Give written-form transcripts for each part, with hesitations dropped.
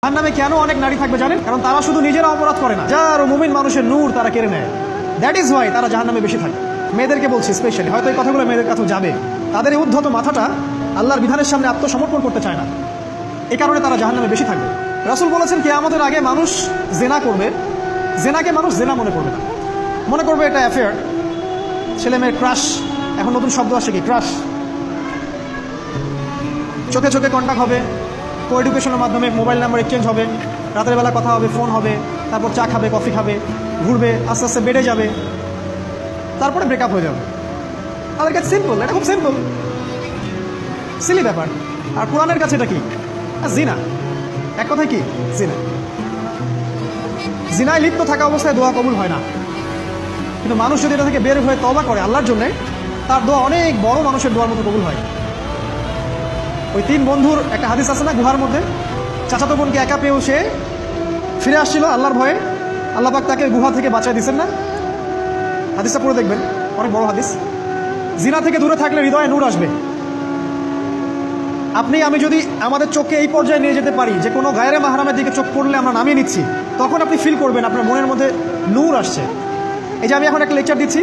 জাহান্নামে কেন অনেক নারী থাকবে জানেন? কারণ তারা শুধু নিজেরা অপরাধ করে না, যার মুমিন মানুষের নূর তারা কেড়ে নেয়। দ্যাট ইজ ওয়াই তারা জাহান্নামে বেশি থাকে। মেয়েদেরকে বলছি স্পেশালি, হয়তো এই কথাগুলো মেয়েদের কাছেও যাবে। তাদের এই উদ্ধত মাথাটা আল্লাহর বিধানের সামনে আত্মসমর্পণ করতে চায় না, এই কারণে তারা জাহান্নামে বেশি থাকবে। রাসূল বলেছেন কিয়ামতের আগে মানুষ জেনা করবে, জেনাকে মানুষ জেনা মনে করবে না, মনে করবে এটা অ্যাফেয়ার, ছেলে মেয়ের ক্রাশ। এখন নতুন শব্দ আসে কি, ক্রাশ। চোখে চোখে কন্ট্যাক্ট হবে, কো এডুকেশনের মাধ্যমে মোবাইল নাম্বার এক্সচেঞ্জ হবে, রাতের বেলা কথা হবে, ফোন হবে, তারপর চা খাবে, কফি খাবে, ঘুরবে, আস্তে আস্তে বেড়ে যাবে, তারপরে ব্রেকআপ হয়ে যাবে। তাদের কাছে সিম্পল, এটা খুব সিম্পল, সিলি ব্যাপার। আর কোরআনের কাছে এটা কি? জিনা। এক কথায় কি? জিনা। জিনায় লিপ্ত থাকা অবস্থায় দোয়া কবুল হয় না, কিন্তু মানুষ যদি এটা থেকে বের হয়ে তওবা করে আল্লাহর জন্য, তার দোয়া অনেক বড় মানুষের দোয়ার মতো কবুল হয়। ওই তিন বন্ধুর একটা হাদিস আছে না, গুহার মধ্যে চাচাতো বোনকে একা পেয়েও সে ফিরে আসছিল আল্লাহর ভয়ে, আল্লাহ পাক তাকে গুহা থেকে বাঁচায় দিচ্ছেন না? হাদিসটা পড়ে দেখবেন, অনেক বড় হাদিস। জিনা থেকে দূরে থাকলে হৃদয়ে নূর আসবে। আপনি আমি যদি আমাদের চোখকে এই পর্যায়ে নিয়ে যেতে পারি যে কোনো গায়রে মাহরামের দিকে চোখ পড়লে আমরা নামিয়ে নিচ্ছি, তখন আপনি ফিল করবেন আপনার মনের মধ্যে নূর আসছে। এই যে আমি এখন একটা লেকচার দিচ্ছি,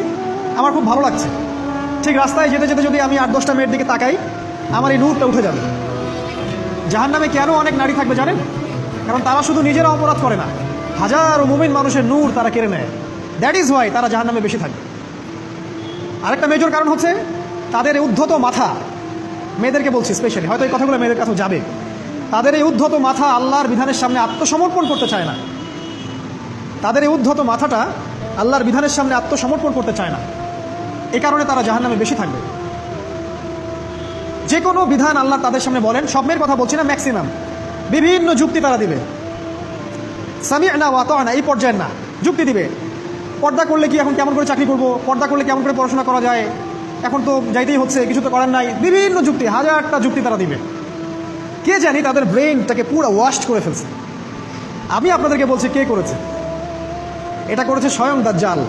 আমার খুব ভালো লাগছে, ঠিক রাস্তায় যেতে যেতে যদি আমি 8-10টা মেয়ের দিকে তাকাই, আমার এই নূরটা উঠে যাবে। জাহান্নামে কেন অনেক নারী থাকবে জানেন? কারণ তারা শুধু নিজেরা অপরাধ করে না, হাজারো মুমিন মানুষের নূর তারা কেড়ে নেয়। দ্যাট ইজ ওয়াই তারা জাহান্নামে বেশি থাকবে। আরেকটা মেজর কারণ হচ্ছে তাদের এই উদ্ধত মাথা। মেয়েদেরকে বলছি স্পেশালি, হয়তো এই কথাগুলো মেয়েদের কাছেও যাবে। তাদের এই উদ্ধত মাথা আল্লাহর বিধানের সামনে আত্মসমর্পণ করতে চায় না। তাদের এই উদ্ধত মাথাটা আল্লাহর বিধানের সামনে আত্মসমর্পণ করতে চায় না, এই কারণে তারা জাহান্নামে বেশি থাকবে। যে কোনো বিধান আল্লাহ তাদের সামনে বলেন, সব মেয়ের কথা বলছি না, ম্যাক্সিমাম বিভিন্ন যুক্তি তারা দিবে। সামি'না ওয়া আতা'না এই পর্যায়ের না, যুক্তি দিবে। পর্দা করলে কি এখন কেমন করে চাকরি করব, পর্দা করলে কেমন করে পড়াশোনা করা যায়, এখন তো যাইতেই হচ্ছে, কিছু তো করার নাই, বিভিন্ন যুক্তি, হাজারটা যুক্তি তারা দিবে। কে জানি তাদের ব্রেইনটাকে পুরো ওয়াশ করে ফেলছে। আমি আপনাদেরকে বলছি কে করেছে? এটা করেছে স্বয়ং দাজ্জাল।